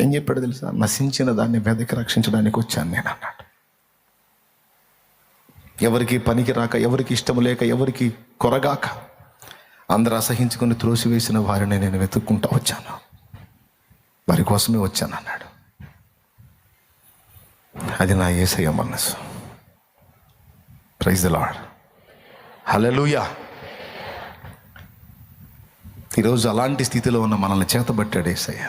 ఏం చెప్పాడు తెలుసా? నశించిన దాన్ని వెదకి రక్షించడానికి వచ్చాను నేను అన్నాడు. ఎవరికి పనికి రాక, ఎవరికి ఇష్టం లేక, ఎవరికి కొరగాక, అందరూ అసహించుకొని త్రోసివేసిన వారిని నేను వెతుక్కుంటా వచ్చాను, వారి కోసమే వచ్చాను అన్నాడు. అది నా యేసయ్య మనసు. ప్రైజ్ ది లార్డ్, హల్లెలూయా. ఈరోజు అలాంటి స్థితిలో ఉన్న మనల్ని చేతబట్టాడు యేసయ్య.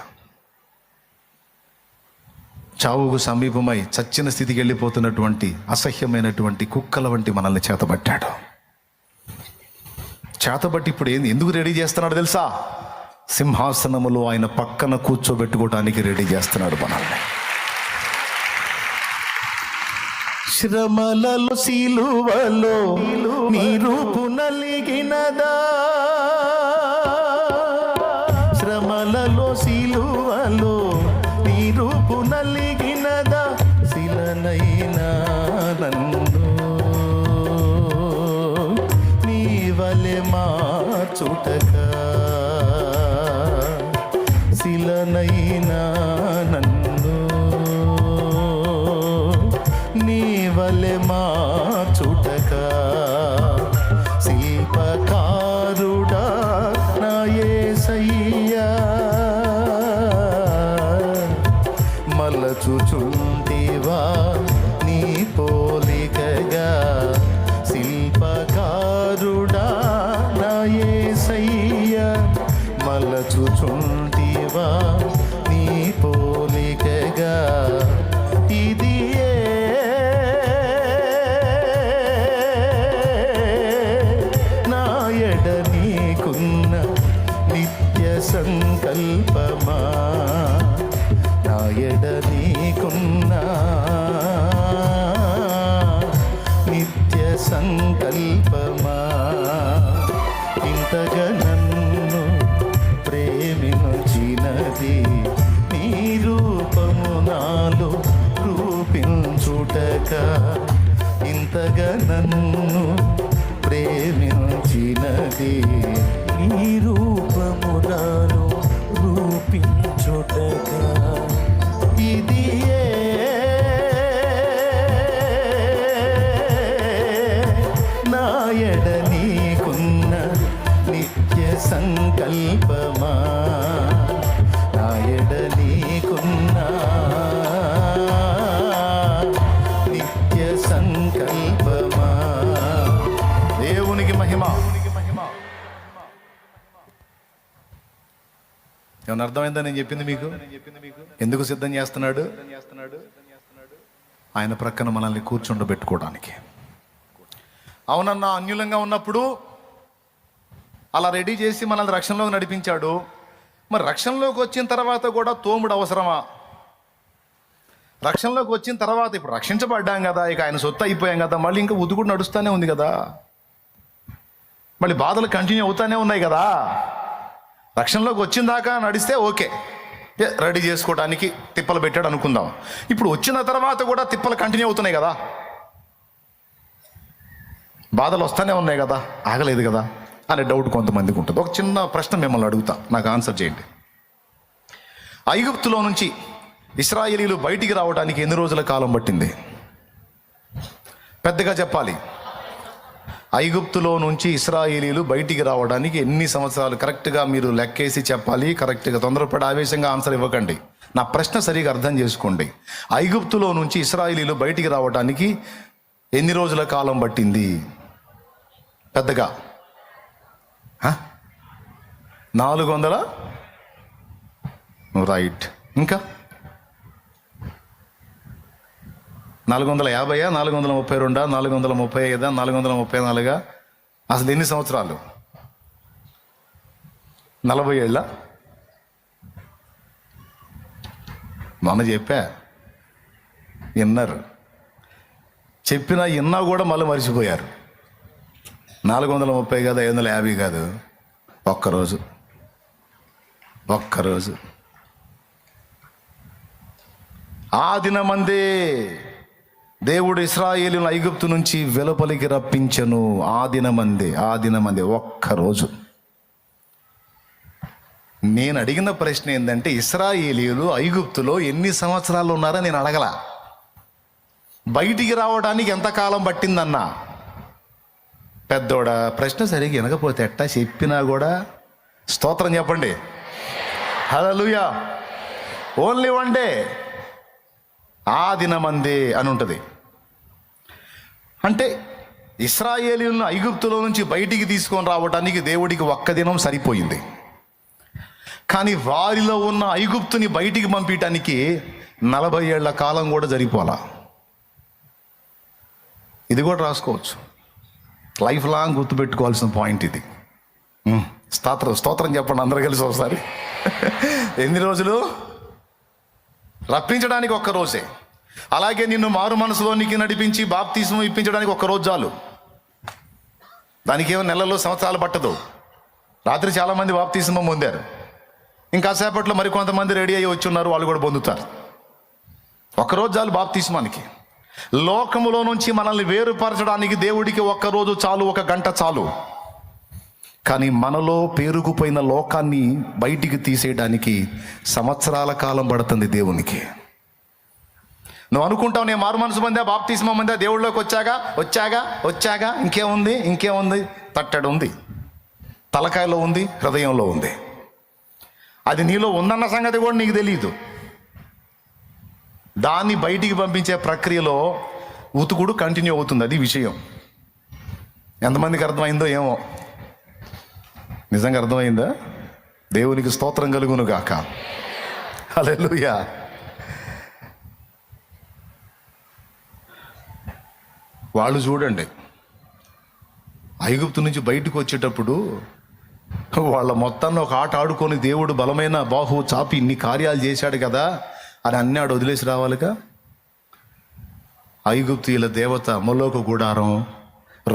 చావుకు సమీపమై చచ్చిన స్థితికి వెళ్ళిపోతున్నటువంటి అసహ్యమైనటువంటి కుక్కల వంటి మనల్ని చేతబట్టాడు. చేతబట్టి ఇప్పుడు ఎందుకు రెడీ చేస్తున్నాడు తెలుసా? సింహాసనములో ఆయన పక్కన కూర్చోబెట్టుకోవడానికి రెడీ చేస్తున్నాడు మనల్ని. శ్రమలలో సిలువలో నీ రూపు నలిగినదా, శ్రమలలో సిలువలో నీ రూపు నలిగినదా, శిలనైనా నన్ను నీ వలె మార్చుటకా, శిలనైనా నన్ను నీ వలె మార్చుటకా, శిల్పకారుడా నా యేసయ్యా, మలచుచుంటివా నీ పోలికగా, శిల్పకారుడా నా యేసయ్యా, మలచుచుంటివా నీ పోలికగా. ఇది నా ఎడ నీకున్న నిత్య సంకల్పమా, నా ఎడ నీకున్న నిత్య సంకల్పమా, ఇంతగా నన్ను ప్రేమించినది నీ రూపము నాలో రూపించుటక, ఇంతగా నన్ను ప్రేమించినది నీ రూపము నాలో రూపించుటక. ఇది నా ఎడ నీకున్న నిత్య సంకల్పమా, నా ఎడ నీకున్న నిత్య సంకల్పమా. దేవునికి మహిమ. ఏమన్నా అర్థమైందా నేను చెప్పింది మీకు? ఎందుకు సిద్ధం చేస్తున్నాడు? ఆయన ప్రక్కన మనల్ని కూర్చుండబెట్టుకోవడానికి. అవునన్నా, అన్యులంగా ఉన్నప్పుడు అలా రెడీ చేసి మనల్ని రక్షణలోకి నడిపించాడు. మరి రక్షణలోకి వచ్చిన తర్వాత కూడా తోముడు అవసరమా? రక్షణలోకి వచ్చిన తర్వాత ఇప్పుడు రక్షించబడ్డాం కదా, ఇక ఆయన సొత్తు అయిపోయాం కదా, మళ్ళీ ఇంకా ఉతుకుడు నడుస్తూనే ఉంది కదా, మళ్ళీ బాధలు కంటిన్యూ అవుతూనే ఉన్నాయి కదా. రక్షణలోకి వచ్చిన దాకా నడిస్తే ఓకే, రెడీ చేసుకోవడానికి తిప్పలు పెట్టాడు అనుకుందాం. ఇప్పుడు వచ్చిన తర్వాత కూడా తిప్పలు కంటిన్యూ అవుతున్నాయి కదా, బాధలు వస్తూనే ఉన్నాయి కదా, ఆగలేదు కదా అనే డౌట్ కొంతమందికి ఉంటుంది. ఒక చిన్న ప్రశ్న మిమ్మల్ని అడుగుతా, నాకు ఆన్సర్ చేయండి. ఐగుప్తులో నుంచి ఇశ్రాయేలీలు బయటికి రావడానికి ఎన్ని రోజుల కాలం పట్టింది? పెద్దగా చెప్పాలి. ఐగుప్తులో నుంచి ఇశ్రాయేలీలు బయటికి రావడానికి ఎన్ని సంవత్సరాలు? కరెక్ట్గా మీరు లెక్కేసి చెప్పాలి. కరెక్ట్గా తొందరపడి ఆవేశంగా ఆన్సర్ ఇవ్వకండి. నా ప్రశ్న సరిగా అర్థం చేసుకోండి. ఐగుప్తులో నుంచి ఇశ్రాయేలీలు బయటికి రావడానికి ఎన్ని రోజుల కాలం పట్టింది? పెద్దగా 400. రైట్. ఇంకా 450, 432, 435, 434? అసలు ఎన్ని సంవత్సరాలు? 40 ఏళ్ళ? మొన్న చెప్పా, విన్నారు, చెప్పినా విన్నా కూడా మళ్ళీ మర్చిపోయారు. 430 కాదు, 550 కాదు, ఒక్కరోజు. ఆ దినమందే దేవుడు ఇశ్రాయేలును ఐగుప్తు నుంచి వెలుపలికి రప్పించెను. ఆ దినమందే ఒక్కరోజు. నేను అడిగిన ప్రశ్న ఏంటంటే, ఇశ్రాయేలీయులు ఐగుప్తులో ఎన్ని సంవత్సరాలు ఉన్నారో నేను అడగల. బయటికి రావడానికి ఎంతకాలం పట్టిందన్నా. పెద్దోడా, ప్రశ్న సరిగ్గా వినకపోతే ఎట్టా చెప్పినా కూడా స్తోత్రం చెప్పండి. హల్లెలూయా. ఓన్లీ వన్ డే, ఆ దినమందే అని ఉంటుంది. అంటే ఇశ్రాయేలీయులను ఐగుప్తులో నుంచి బయటికి తీసుకొని రావడానికి దేవుడికి ఒక్క దినం సరిపోయింది. కానీ వారిలో ఉన్న ఐగుప్తుని బయటికి పంపించడానికి 40 ఏళ్ల కాలం కూడా సరిపోలా. ఇది కూడా రాసుకోవచ్చు, లైఫ్ లాంగ్ గుర్తుపెట్టుకోవాల్సిన పాయింట్ ఇది. స్తోత్రం చెప్పండి అందరు కలిసి ఒకసారి. ఎన్ని రోజులు? రప్పించడానికి ఒక్క రోజే. అలాగే నిన్ను మారు మనసులోనికి నడిపించి బాప్తిస్మం ఇప్పించడానికి ఒక్క రోజు చాలు. దానికి ఏమో నెలల్లో సంవత్సరాలు పట్టదు. రాత్రి చాలామంది బాప్తిస్మం పొందారు, ఇంకా సేపట్లో మరికొంతమంది రెడీ అయ్యి వచ్చి ఉన్నారు, వాళ్ళు కూడా పొందుతారు. ఒక్కరోజు చాలు బాప్తిస్మానికి. లోకములో నుంచి మనల్ని వేరుపరచడానికి దేవుడికి ఒక్కరోజు చాలు, 1 గంట చాలు. కానీ మనలో పేరుకుపోయిన లోకాన్ని బయటికి తీసేయడానికి సంవత్సరాల కాలం పడుతుంది దేవునికి. నువ్వు అనుకుంటావు నేను మారు మనసు పొందా, బాప్తిస్మం పొందా, దేవుళ్ళలోకి వచ్చాగా ఇంకేముంది? తట్టడు ఉంది, తలకాయలో ఉంది, హృదయంలో ఉంది. అది నీలో ఉందన్న సంగతి కూడా నీకు తెలియదు. దాన్ని బయటికి పంపించే ప్రక్రియలో ఉతుకుడు కంటిన్యూ అవుతుంది. అది విషయం. ఎంతమందికి అర్థమైందో ఏమో. నిజంగా అర్థమైందా? దేవునికి స్తోత్రం కలుగును గాక. హల్లెలూయా. వాళ్ళు చూడండి, ఐగుప్తు నుంచి బయటకు వచ్చేటప్పుడు వాళ్ళ మొత్తాన్ని ఒక ఆట ఆడుకొని దేవుడు బలమైన బాహు చాపి ఇన్ని కార్యాలు చేశాడు కదా అని అన్నీ ఆడు వదిలేసి రావాలిగా. ఐగుప్తీయుల దేవత మొలోకు గుడారం,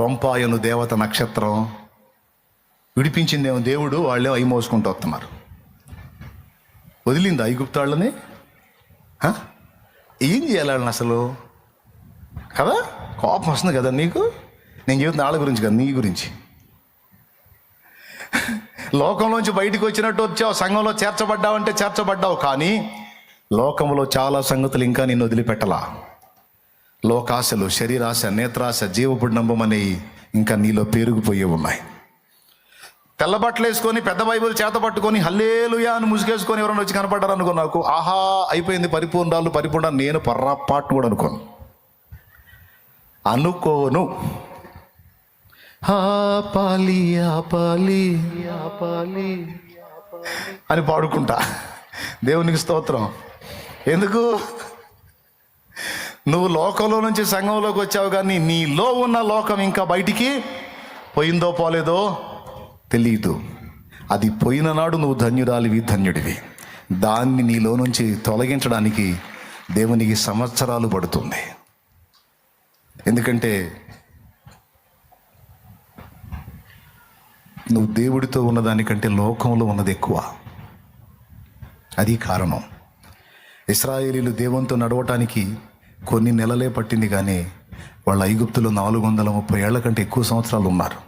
రొంపాయను దేవత నక్షత్రం విడిపించిందేమో దేవుడు, వాళ్ళే అయి మోసుకుంటూ వస్తున్నారు. వదిలింది ఐగుప్తు వాళ్ళని. ఏం చేయాలి వాళ్ళని అసలు? కదా, కోపం వస్తుంది కదా నీకు. నేను చెబుతున్న వాళ్ళ గురించి కదా, నీ గురించి. లోకంలోంచి బయటికి వచ్చినట్టు వచ్చావు, సంఘంలో చేర్చబడ్డావంటే చేర్చబడ్డావు, కానీ లోకంలో చాలా సంగతులు ఇంకా నిన్ను వదిలిపెట్టలా. లోకాశలు, శరీరాశ, నేత్రాశ, జీవపుడంబం అనేవి ఇంకా నీలో పేరుకుపోయి ఉన్నాయి. తెల్లబట్టలు వేసుకొని పెద్ద బైబిల్ చేత పట్టుకొని హల్లేలుయా అని ముసుగేసుకొని ఎవరైనా వచ్చి కనపడ్డారు అనుకో, నాకు ఆహా అయిపోయింది పరిపూర్ణ నేను పొర్రపాటు కూడా అనుకోను. ఆపాలి అని పాడుకుంటా. దేవునికి స్తోత్రం. ఎందుకు? నువ్వు లోకంలో నుంచి సంఘంలోకి వచ్చావు, కానీ నీలో ఉన్న లోకం ఇంకా బయటికి పోయిందో పోలేదో తెలీదు. అది పోయిన నాడు నువ్వు ధన్యురాలివి, ధన్యుడివి. దాన్ని నీలో నుంచి తొలగించడానికి దేవునికి సంవత్సరాలు పడుతుంది. ఎందుకంటే నువ్వు దేవుడితో ఉన్నదానికంటే లోకంలో ఉన్నది ఎక్కువ. అది కారణం. ఇశ్రాయేలీలు దేవునితో నడవటానికి కొన్ని నెలలే పట్టింది, కానీ వాళ్ళ ఐగుప్తులో 430 ఏళ్ల కంటే ఎక్కువ సంవత్సరాలు ఉన్నారు.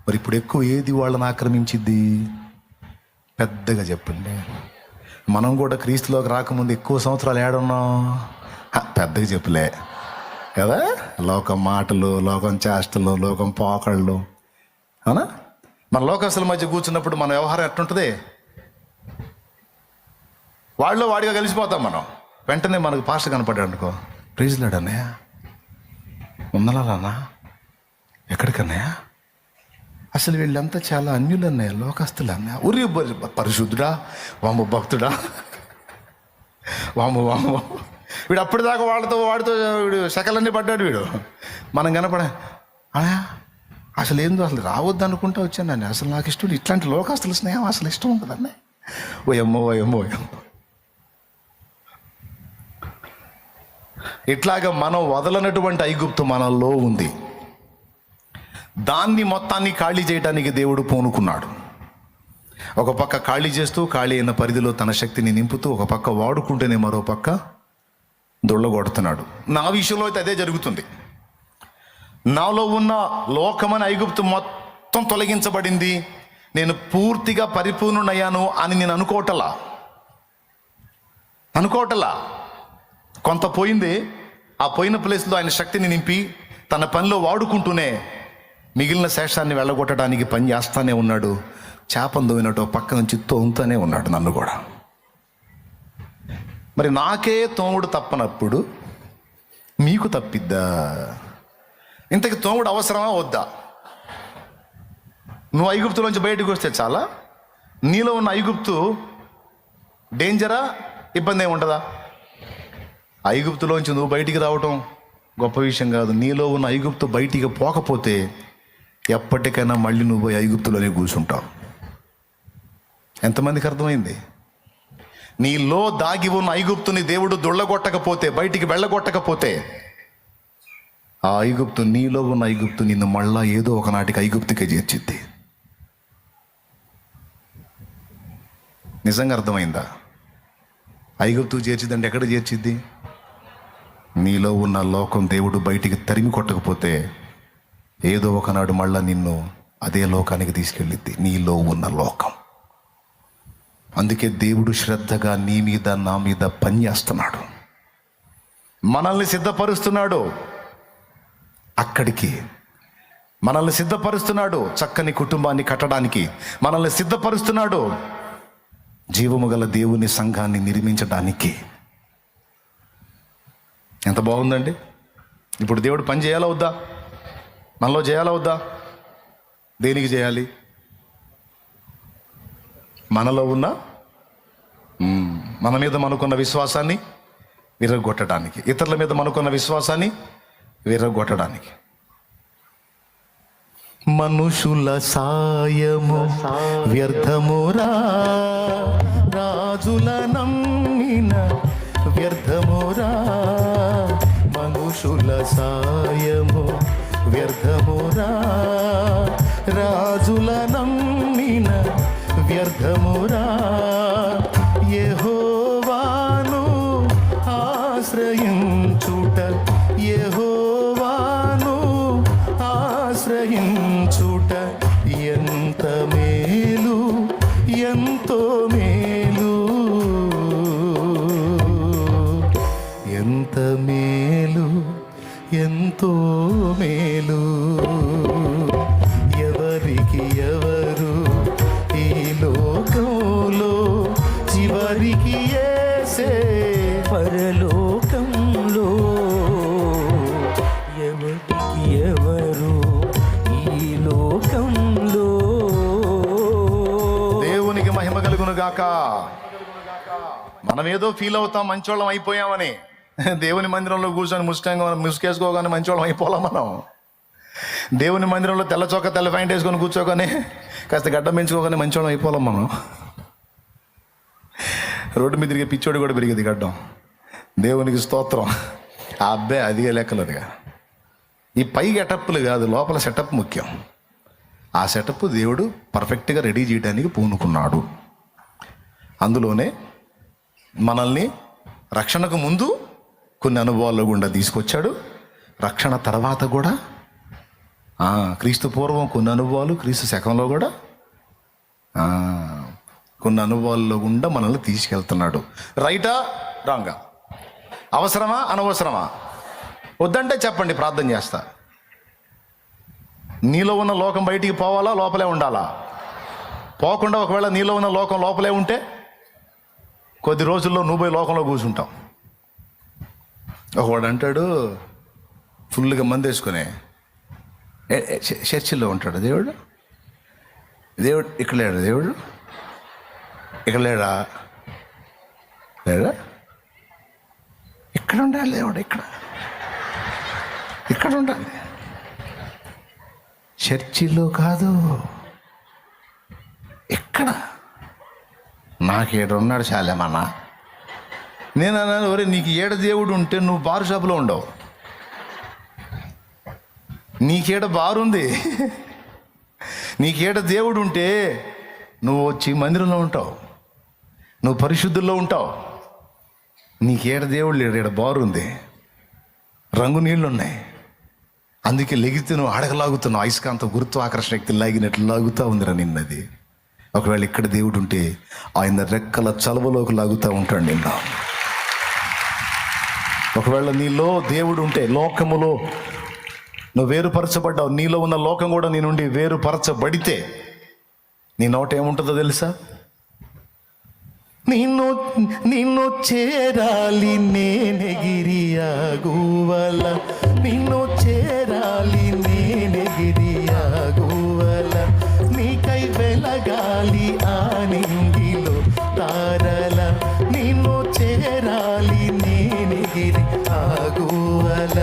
మరి ఇప్పుడు ఎక్కువ ఏది వాళ్ళని ఆక్రమించిద్ది? పెద్దగా చెప్పండి. మనం కూడా క్రీస్తులోకి రాకముందు ఎక్కువ సంవత్సరాలు ఏడున్నాం? పెద్దగా చెప్పలే కదా. లోకం మాటలు, లోకం చేష్టలు, లోకం పోకళ్ళు, అవునా? మన లోకస్తుల మధ్య కూర్చున్నప్పుడు మన వ్యవహారం ఎట్టుంటుంది? వాళ్ళు వాడిగా కలిసిపోతాం మనం. వెంటనే మనకు పాస్టర్ కనపడ్డాడు అనుకో, ప్రైజ్ లార్డ్ అన్నయ్య, ఉన్నలానా, ఎక్కడికన్నయ్య, అసలు వీళ్ళంతా చాలా అన్యులు అన్నయ్య, లోకస్తులు అన్నయ్య, ఉరి పరిశుద్ధుడా, వాము భక్తుడా, వాము వీడు అప్పటిదాకా వాడితో వీడు శకలన్నీ పడ్డాడు. వీడు మనం కనపడ, అసలు ఏందో అసలు రావద్దు అనుకుంటా వచ్చాను, అసలు నాకు ఇష్టం ఇట్లాంటి లోకస్తుల స్నేహం అసలు ఇష్టం ఉంటుందన్న. ఓయమ్మో ఇట్లాగా మనం వదలనటువంటి ఐగుప్తు మనలో ఉంది. దాన్ని మొత్తాన్ని ఖాళీ చేయడానికి దేవుడు పూనుకున్నాడు. ఒక పక్క ఖాళీ చేస్తూ, ఖాళీ అయిన పరిధిలో తన శక్తిని నింపుతూ, ఒక పక్క వాడుకుంటేనే మరో పక్క దొళ్ళగొడుతున్నాడు. నా విషయంలో అయితే అదే జరుగుతుంది. నాలో ఉన్న లోకమని ఐగుప్తు మొత్తం తొలగించబడింది. నేను పూర్తిగా పరిపూర్ణుడయ్యాను అని నేను అనుకోవటలా. కొంత పోయింది, ఆ పోయిన ప్లేస్లో ఆయన శక్తిని నింపి తన పనిలో వాడుకుంటూనే మిగిలిన శేషాన్ని వెళ్ళగొట్టడానికి పని చేస్తానే ఉన్నాడు. చేపను దోయినట్టు పక్క నుంచి తోముతూనే ఉన్నాడు నన్ను కూడా. మరి నాకే తోముడు తప్పనప్పుడు మీకు తప్పిద్దా? ఇంతకి తోముడు అవసరమా వద్దా? నువ్వు ఐగుప్తులోంచి బయటకు వస్తే చాలా, నీలో ఉన్న ఐగుప్తు డేంజరా, ఇబ్బంది ఏమి ఉంటుందా? ఐగుప్తులోంచి నువ్వు బయటికి రావటం గొప్ప విషయం కాదు. నీలో ఉన్న ఐగుప్తు బయటికి పోకపోతే ఎప్పటికైనా మళ్ళీ నువ్వు ఐగుప్తులోనే కూర్చుంటావు. ఎంతమందికి అర్థమైంది? నీలో దాగి ఉన్న ఐగుప్తుని దేవుడు దొళ్ళగొట్టకపోతే, బయటికి వెళ్ళగొట్టకపోతే, ఆ ఐగుప్తు, నీలో ఉన్న ఐగుప్తు నిన్ను మళ్ళా ఏదో ఒకనాటికి ఐగుప్తుకే చేర్చిద్ది. నిజంగా అర్థమైందా? ఐగుప్తు చేర్చిద్దంటే ఎక్కడ చేర్చిద్ది? నీలో ఉన్న లోకం దేవుడు బయటికి తరిమి కొట్టకపోతే ఏదో ఒకనాడు మళ్ళా నిన్ను అదే లోకానికి తీసుకెళ్ళిద్ది, నీలో ఉన్న లోకం. అందుకే దేవుడు శ్రద్ధగా నీ మీద నా మీద పని చేస్తున్నాడు, మనల్ని సిద్ధపరుస్తున్నాడు. అక్కడికి మనల్ని సిద్ధపరుస్తున్నాడు, చక్కని కుటుంబాన్ని కట్టడానికి మనల్ని సిద్ధపరుస్తున్నాడు, జీవము గల దేవుని సంఘాన్ని నిర్మించడానికి. ఎంత బాగుందండి! ఇప్పుడు దేవుడు పని చేయాలా వద్దా? మనలో చేయాలా వద్దా? దేనికి చేయాలి? మనలో ఉన్న మన మీద మనకున్న విశ్వాసాన్ని విరగొట్టడానికి, ఇతరుల మీద మనకున్న విశ్వాసాన్ని విరగొట్టడానికి. మనుషుల సాయము వ్యర్థమురా, రాజుల నమ్మిన వ్యర్థమురా. మనుషుల సాయము వ్యర్థమురా, రాజుల నమ్మిన వ్యర్థమురా. యెహోవాను ఆశ్రయించుట, యెహోవాను ఆశ్రయించుట ఎంత మేలు, ఎంతో మేలు, ఎంత మేలు, ఎంతో మేలు. ఎవరికి ఎవరు ఈ లోకంలో, చివరికి యేసే పరలోకంలో. ఎవరికి ఎవరు ఈ లోకంలో. దేవునికి మహిమ కలుగును గాక. మనం ఏదో ఫీల్ అవుతాం మంచోళ్ళం అయిపోయామని. దేవుని మందిరంలో కూర్చొని ముసుకేసుకోగానే మంచోళ్ళం అయిపోలే మనం. దేవుని మందిరంలో తెల్ల చొక్క తెల్ల ప్యాంట్ వేసుకొని కూర్చోగానే, కాస్త గడ్డం పెంచుకోగానే మంచోళ్ళం అయిపోలేం మనం. రోడ్డు మీద తిరిగే పిచ్చోడి కూడా పెరిగేది గడ్డం. దేవునికి స్తోత్రం. ఆ అబ్బాయి అదిగే లెక్కలదిగా. ఈ పై గెటప్లు కాదు, లోపల సెటప్ ముఖ్యం. ఆ సెటప్ దేవుడు పర్ఫెక్ట్గా రెడీ చేయడానికి పూనుకున్నాడు. అందులోనే మనల్ని రక్షణకు ముందు కొన్ని అనుభవాల్లో గుండా తీసుకొచ్చాడు. రక్షణ తర్వాత కూడా క్రీస్తు పూర్వం కొన్ని అనుభవాలు, క్రీస్తు శకంలో కూడా కొన్ని అనుభవాల్లో గుండా మనల్ని తీసుకెళ్తున్నాడు. రైటా రాంగా? అవసరమా అనవసరమా? వద్దంటే చెప్పండి, ప్రార్థన చేస్తా. నీలో ఉన్న లోకం బయటికి పోవాలా, లోపలే ఉండాలా? పోకుండా ఒకవేళ నీలో ఉన్న లోకం లోపలే ఉంటే కొద్ది రోజుల్లో నువ్వు పోయి లోకంలో కూర్చుంటావు. ఒకవాడు అంటాడు, ఫుల్గా మంది వేసుకునే చర్చిల్లో ఉంటాడు దేవుడు. దేవుడు ఇక్కడ లేడు, దేవుడు ఇక్కడ లేడా? ఇక్కడ ఉండాలి దేవుడు, ఇక్కడ ఉండాలి. చర్చిలో కాదు, ఇక్కడ. నాకేడున్నాడు చాలేమన్నా. నేను అన్నాను, ఒరే నీకు ఏడ దేవుడు ఉంటే నువ్వు బారు షాపులో ఉండవు. నీకేడ బారుంది. నీకేడ దేవుడు ఉంటే నువ్వు వచ్చి మందిరంలో ఉంటావు, నువ్వు పరిశుద్ధుల్లో ఉంటావు. నీకేడ దేవుడు లేడు, ఏడ బారుంది, రంగు నీళ్ళు ఉన్నాయి. అందుకే లెగితే నువ్వు అడగలాగుతున్నావు. అయస్కాంత గురుత్వాకర్షణ శక్తి లాగినట్లు లాగుతూ ఉందిరా నిన్నది. ఒకవేళ ఇక్కడ దేవుడు ఉంటే ఆయన రెక్కల చలవలోకి లాగుతూ ఉంటాడు నిన్న. ఒకవేళ నీలో దేవుడు ఉంటే, లోకములో నువ్వు వేరుపరచబడ్డావు, నీలో ఉన్న లోకం కూడా నీ నుండి వేరుపరచబడితే నీ నోట ఏముంటుందో తెలుసా? నిన్ను చేరాలి నేనెగిరియాగువల, నిన్ను చేరాలి నేనెగిరియాగువల, నీకై వెలగాలి ఆ నింగిలో తారల, నిన్ను చేరాలి నేనెగిరి ఆగువల,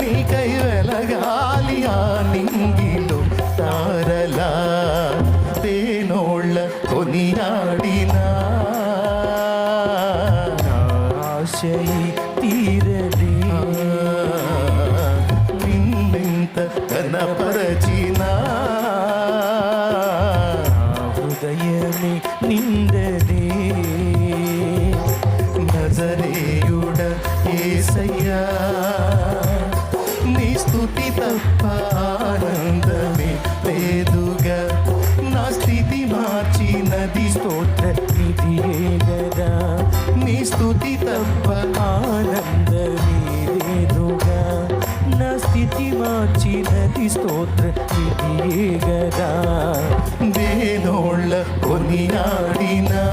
నీకై వెలగాలి ఆ నింగిలో తారల, తేనోళ్ళ కొనియాడినా ఆశయి తీరదే, నిన్నెంత కనపరచినా హృదయమే నిందదే, నజరేయుడ యేసయ్యా, నీ స్తుతి తప్ప ఆనందమే లేదుగా, నా స్థితి మార్చినది స్తోత్ర నిధియే గదా, నీ స్తుతి తప్ప ఆనందమే లేదుగా, నా స్థితి మార్చినది స్తోత్ర నిధియే గదా, దేనోళ్ళ కొనియాడినా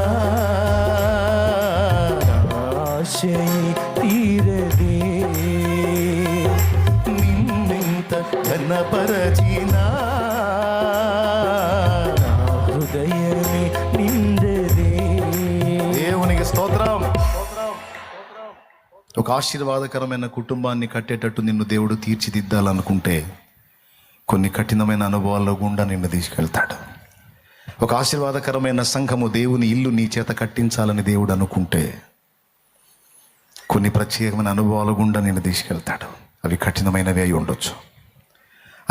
ఆశయి తీరదే, నిన్నెంత ఘనపరచినా హృదయమే నిందదే. దేవునికి స్తోత్రం. ఒక ఆశీర్వాదకరమైన కుటుంబాన్ని కట్టేటట్టు నిన్ను దేవుడు తీర్చిదిద్దాలనుకుంటే కొన్ని కఠినమైన అనుభవాల్లో గుండా నిన్ను తీసుకెళ్తాడు. ఒక ఆశీర్వాదకరమైన సంఘము, దేవుని ఇల్లు నీ చేత కట్టించాలని దేవుడు అనుకుంటే కొన్ని ప్రత్యేకమైన అనుభవాల గుండా నిన్ను తీసుకెళ్తాడు. అవి కఠినమైనవి అయి ఉండొచ్చు.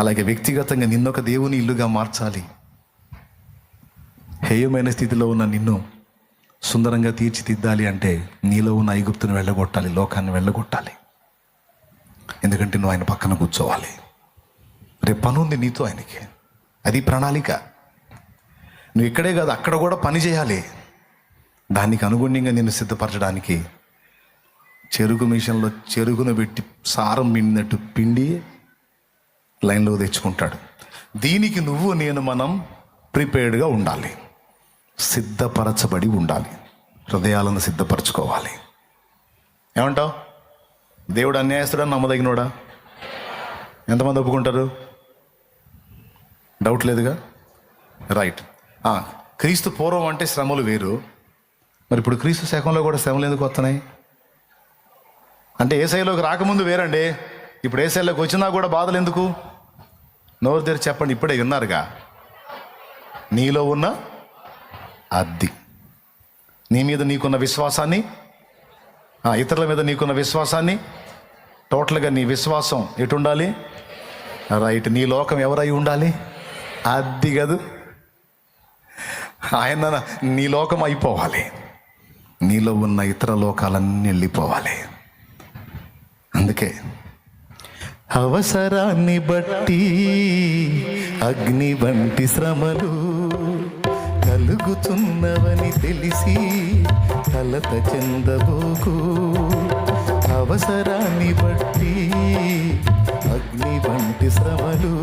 అలాగే వ్యక్తిగతంగా నిన్నొక దేవుని ఇల్లుగా మార్చాలి, హేయమైన స్థితిలో ఉన్న నిన్ను సుందరంగా తీర్చిదిద్దాలి అంటే నీలో ఉన్న ఐగుప్తును వెళ్ళగొట్టాలి, లోకాన్ని వెళ్ళగొట్టాలి. ఎందుకంటే నువ్వు ఆయన పక్కన కూర్చోవాలి. రేపు పని ఉంది నీతో ఆయనకి, అది ప్రణాళిక. నువ్వు ఇక్కడే కాదు, అక్కడ కూడా పని చేయాలి. దానికి అనుగుణ్యంగా నిన్ను సిద్ధపరచడానికి చెరుకు మిషన్లో చెరుకును పెట్టి సారం పిండినట్టు పిండి లైన్లో తెచ్చుకుంటాడు. దీనికి నువ్వు నేను మనం ప్రిపేర్డ్గా ఉండాలి, సిద్ధపరచబడి ఉండాలి, హృదయాలను సిద్ధపరచుకోవాలి. ఏమంటావు? దేవుడు అన్యాయస్తుడా నమ్మదగినోడా? ఎంతమంది ఒప్పుకుంటారు? డౌట్ లేదుగా, రైట్. క్రీస్తు పూర్వం అంటే శ్రమలు వేరు, మరి ఇప్పుడు క్రీస్తు శకంలో కూడా శ్రమలు ఎందుకు వస్తున్నాయి? అంటే ఏసైలోకి రాకముందు వేరండి, ఇప్పుడు ఏసైలోకి వచ్చినా కూడా బాధలు ఎందుకు? నోరు తెరిచి చెప్పండి. ఇప్పుడే విన్నారుగా, నీలో ఉన్న అద్ది, నీ మీద నీకున్న విశ్వాసాన్ని, ఇతరుల మీద నీకున్న విశ్వాసాన్ని, టోటల్గా నీ విశ్వాసం ఎటు ఉండాలి? రైట్. నీ లోకం ఎవరై ఉండాలి? అద్ది కాదు, ఆయన నీ లోకం అయిపోవాలి, నీలో ఉన్న ఇతర లోకాలన్నీ వెళ్ళిపోవాలి. అందుకే అవసరాన్ని బట్టి అగ్ని వంటి శ్రమలు కలుగుతున్నవని తెలిసి కలత చెందబోకు. అవసరాన్ని బట్టి అగ్ని వంటి శ్రమలు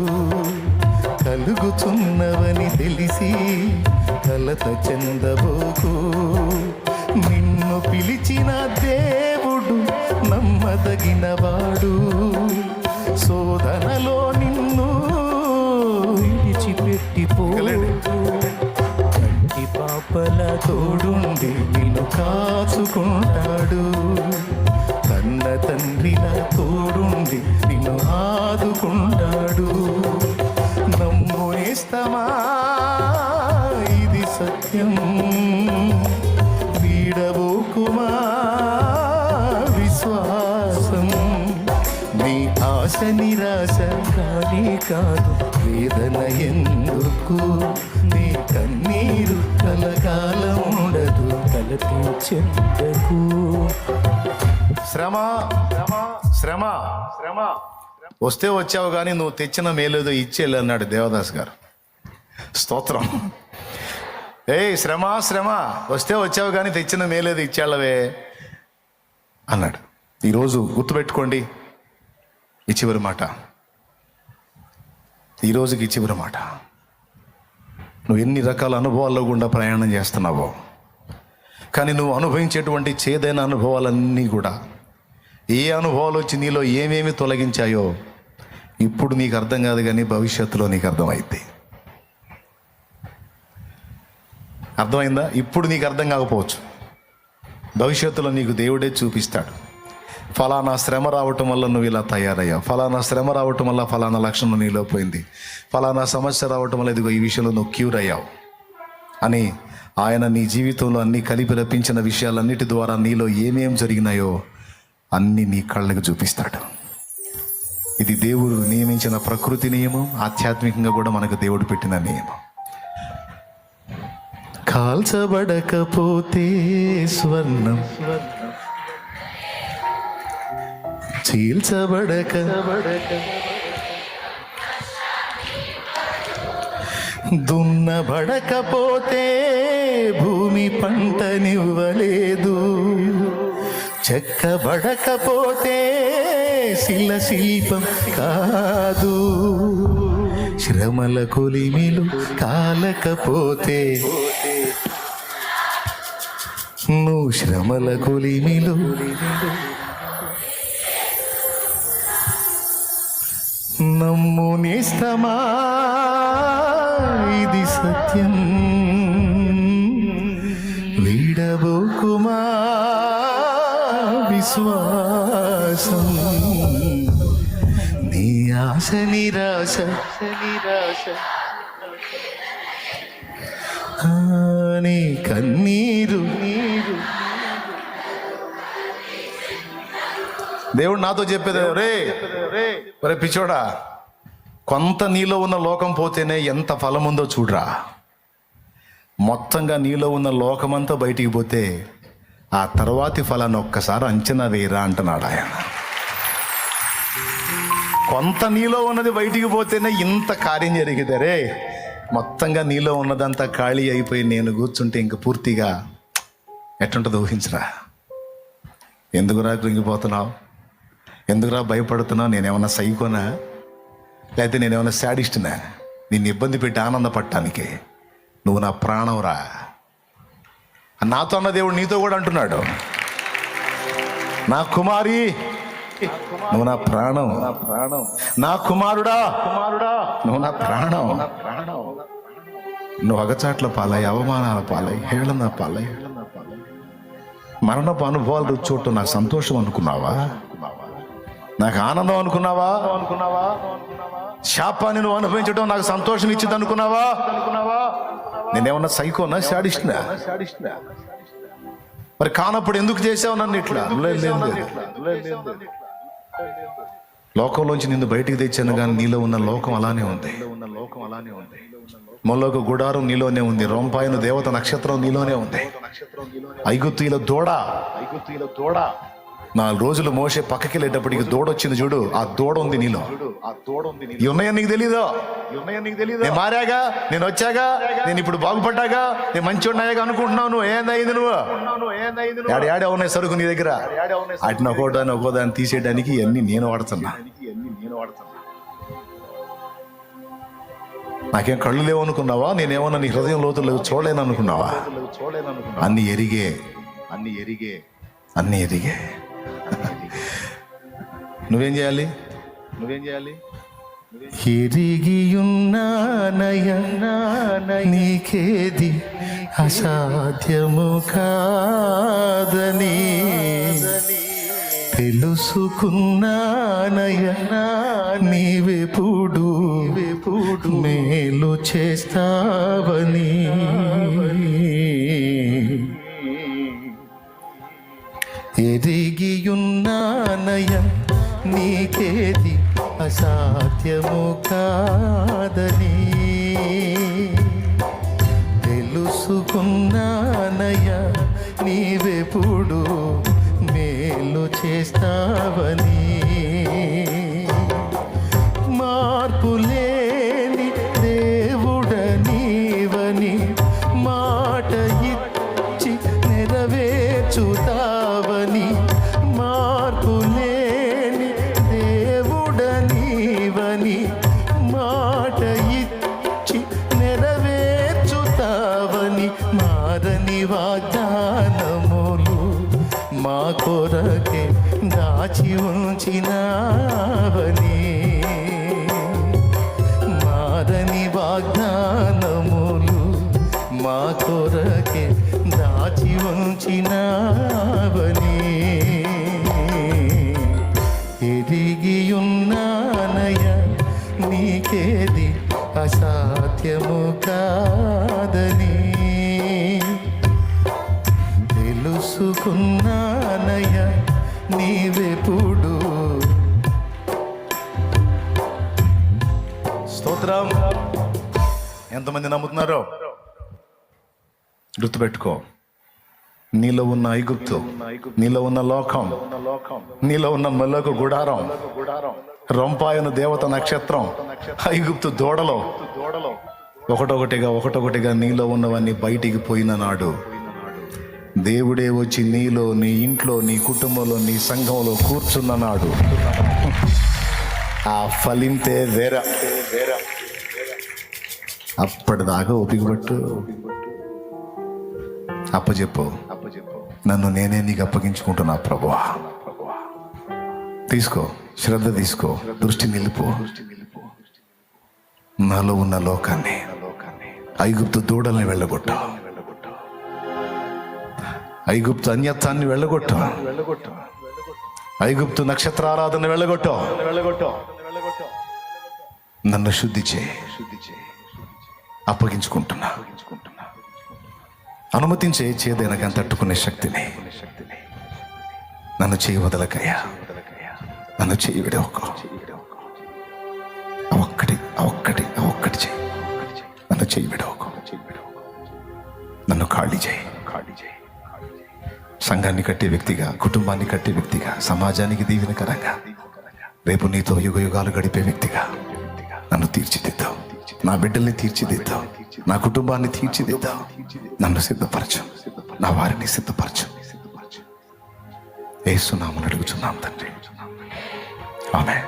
కలుగుతున్నవని తెలిసి కలత చెందబోకు. నిన్ను పిలిచిన దేవుడు నమ్మదగినవాడు, శోధనలో నిన్ను విడిచిపెట్టిపోడు, కంటి పాపల తోడుండి నిన్ను కాచుకుంటాడు, కన్న తండ్రిలా తోడుండి నిన్ను ఆదుకుంటాడు. నమ్మునేస్తమా, ఇది సత్యం, వీడబోకుమా విశ్వాసం. నీ ఆశ నిరాశ కానీ కాదు, వేదన ఎందుకు, నీ కన్నీరు కలకాలం ఉండదు. కలతి చెందకు. శ్రమ శ్రమ శ్రమ వస్తే వచ్చావు కానీ నువ్వు తెచ్చిన మేలేదో ఇచ్చేళ్ళు అన్నాడు దేవదాస్ గారు. స్తోత్రం. శ్రమ శ్రమ వస్తే వచ్చావు కానీ తెచ్చిన మేలేదు ఇచ్చాళ్ళవే అన్నాడు. ఈరోజు గుర్తుపెట్టుకోండి, ఈ చివరి మాట, ఈ రోజుకి చివరి మాట. నువ్వు ఎన్ని రకాల అనుభవాల్లో గుండా ప్రయాణం చేస్తున్నావో, కానీ నువ్వు అనుభవించేటువంటి చేదైన అనుభవాలన్నీ కూడా, ఏ అనుభవాలు వచ్చి నీలో ఏమేమి తొలగించాయో ఇప్పుడు నీకు అర్థం కాదు, కానీ భవిష్యత్తులో నీకు అర్థమైంది. అర్థమైందా? ఇప్పుడు నీకు అర్థం కాకపోవచ్చు, భవిష్యత్తులో నీకు దేవుడే చూపిస్తాడు. ఫలానా శ్రమ రావటం వల్ల నువ్వు ఇలా తయారయ్యావు, ఫలానా శ్రమ రావటం వల్ల ఫలానా లక్షణం నీలో పోయింది, ఫలానా సమస్య రావటం వల్ల ఇదిగో ఈ విషయంలో నువ్వు క్యూర్ అయ్యావు అని ఆయన నీ జీవితంలో అన్ని కలిపి రప్పించిన విషయాలన్నిటి ద్వారా నీలో ఏమేం జరిగినాయో అన్నీ నీ కళ్ళకు చూపిస్తాడు. ఇది దేవుడు నియమించిన ప్రకృతి నియమం, ఆధ్యాత్మికంగా కూడా మనకు దేవుడు పెట్టిన నియమం. కాల్చబడకపోతే స్వర్ణం, చీల్చబడక దున్నబడకపోతే భూమి పంటనివ్వలేదు, చెక్కబడకపోతే శిల్పం కాదు, శ్రమల కొలిమిలు కాలకపోతే, నువ్వు శ్రమల కొలిమిలు నమ్ము నేస్తమా, ఇది సత్యం, వీడబోకుమా విశ్వాసం, నీ ఆశ నిరాశ నీ కన్నీరు. దేవుడు నాతో చెప్పేది, రే పిచ్చోడా, కొంత నీలో ఉన్న లోకం పోతేనే ఎంత ఫలం ఉందో చూడరా, మొత్తంగా నీలో ఉన్న లోకమంతా బయటికి పోతే ఆ తర్వాతి ఫలాన్ని ఒక్కసారి అంచనా వేయరా అంటున్నాడు ఆయన. కొంత నీలో ఉన్నది బయటికి పోతేనే ఇంత కార్యం జరిగితే, రే మొత్తంగా నీలో ఉన్నదంతా ఖాళీ అయిపోయి నేను కూర్చుంటే ఇంక పూర్తిగా ఎట్టుంటుందో ఊహించరా. ఎందుకురా కృంగిపోతున్నావు, ఎందుకురా భయపడుతున్నావు, నేనేమన్నా సైకోనా, లేకపోతే నేనేమన్నా శాడిస్టునా నిన్ను ఇబ్బంది పెట్టి ఆనందపడటానికి? నువ్వు నా ప్రాణంరా. నాతో అన్న దేవుడు నీతో కూడా అంటున్నాడు, నా కుమారి నువ్వు నా ప్రాణం, నా కుమారుడా నువ్వు నా ప్రాణం. నువ్వు అగచాట్ల పాలై, అవమానాల పాలై, హేళన పాలై, మరణపు అనుభవాలు రుచి చూడటం నాకు సంతోషం అనుకున్నావా? నాకు ఆనందం అనుకున్నావా? శాపాన్ని నువ్వు అనుభవించడం నాకు సంతోషం ఇచ్చింది అనుకున్నావా? నేనేమన్నా సైకోనా, శాడిస్ట్నా? మరి కానప్పుడు ఎందుకు చేసావు నన్ను ఇట్లా? లోకంలోంచి నిన్ను బయటికి తెచ్చాను, కానీ నీలో ఉన్న లోకం అలానే ఉంది. మొలోక గుడారం నీలోనే ఉంది, రొంపాయను దేవత నక్షత్రం నీలోనే ఉంది, ఐగుప్తీయుల దూడ 4 రోజులు మోసే పక్కకి వెళ్ళేటప్పటికి దూడ వచ్చింది చూడు, ఆ దూడ ఉంది నీలో. ఇవి ఉన్నాయని నీకు తెలీదు. నేను మారాగా, నేను వచ్చాగా, నేను ఇప్పుడు బాగుపడ్డాగా, నేను మంచి ఉన్నాయాగా అనుకుంటున్నావు. నువ్వు ఏందయింది? నువ్వు ఏడా ఉన్నాయి సరుకు నీ దగ్గర? వాటిని ఒక్కోదాన్ని తీసేయడానికి ఇవన్నీ నేను వాడుతున్నా. నాకేం కళ్ళు లేవు అనుకున్నావా? నేనేమన్నా నీ హృదయం లోతులు చూడలేను అనుకున్నావా? అన్ని ఎరిగే నువ్వేం చేయాలి? ఎరిగియున్నానయ్యా నీకేది అసాధ్యము కాదని, తెలుసుకున్నానయ్యా నీవెప్పుడు మేలు చేస్తావని. ఎరిగియున్నానయ్యా నీకేది అసాధ్యము కాదని, తెలుసుకున్నానయ్యా నీవెప్పుడు మేలు చేస్తావని. మార్పులేని దేవుడ నీవని, మా కొరకే దాచి ఉంచినావని మారని వాగ్దానములు మా కొరకే దాచి ఉంచినావని ఎరిగి ఉన్నానయ నీకేది అసాధ్యము కాదని తెలుసుకున్నానయ నీవెప్పుడు. స్తోత్రం. ఎంతమంది నమ్ముతున్నారో గుర్తుపెట్టుకో, నీలో ఉన్న ఐగుప్తు, నీలో ఉన్న లోకం, నీలో ఉన్న మెలకు గుడారం, రొంపాయను దేవత నక్షత్రం, ఐగుప్తు దూడలో ఒకటొకటిగా నీలో ఉన్నవన్నీ బయటికి పోయిన నాడు దేవుడే వచ్చి నీలో, నీ ఇంట్లో, నీ కుటుంబంలో, నీ సంఘంలో కూర్చున్న నాడు ఆ ఫలింతే వేరే. అప్పటిదాకా ఓపికపట్టు, అప్పచెప్పు, నన్ను నేనే నీకు అప్పగించుకుంటున్నా ప్రభువా. తీసుకో, శ్రద్ధ తీసుకో, దృష్టి నిలుపు. నాలో ఉన్న లోకాన్ని, ఐగుప్తు దూడల్ని వెళ్ళగొట్టు, ఐగుప్తు అన్యత్వాన్ని వెళ్ళగొట్టు, ఐగుప్తు నక్షత్రారాధన వెళ్ళగొట్టు. నన్ను శుద్ధి చేయి, అప్పగించుకుంటున్నా. అనుమతించే చేదైనగా తట్టుకునే శక్తిని. నన్ను చేయి వదలకయ్యా, నన్ను చేయి విడవకు. ఒక్కటి చేయి, నన్ను చేయి విడవకు. నన్ను ఖాళీ చేయి. సంఘాన్ని కట్టే వ్యక్తిగా, కుటుంబాన్ని కట్టే వ్యక్తిగా, సమాజానికి దీవెనకరంగా, రేపు నీతో యుగ యుగాలు గడిపే వ్యక్తిగా నన్ను తీర్చిదిద్దావు. నా బిడ్డల్ని తీర్చిదిద్దావు, నా కుటుంబాన్ని తీర్చిదిద్దావు. నన్ను సిద్ధపరచు, నా వారిని సిద్ధపరచు. యేసు నామమున అడుగుచున్నాం తండ్రి, ఆమేన్.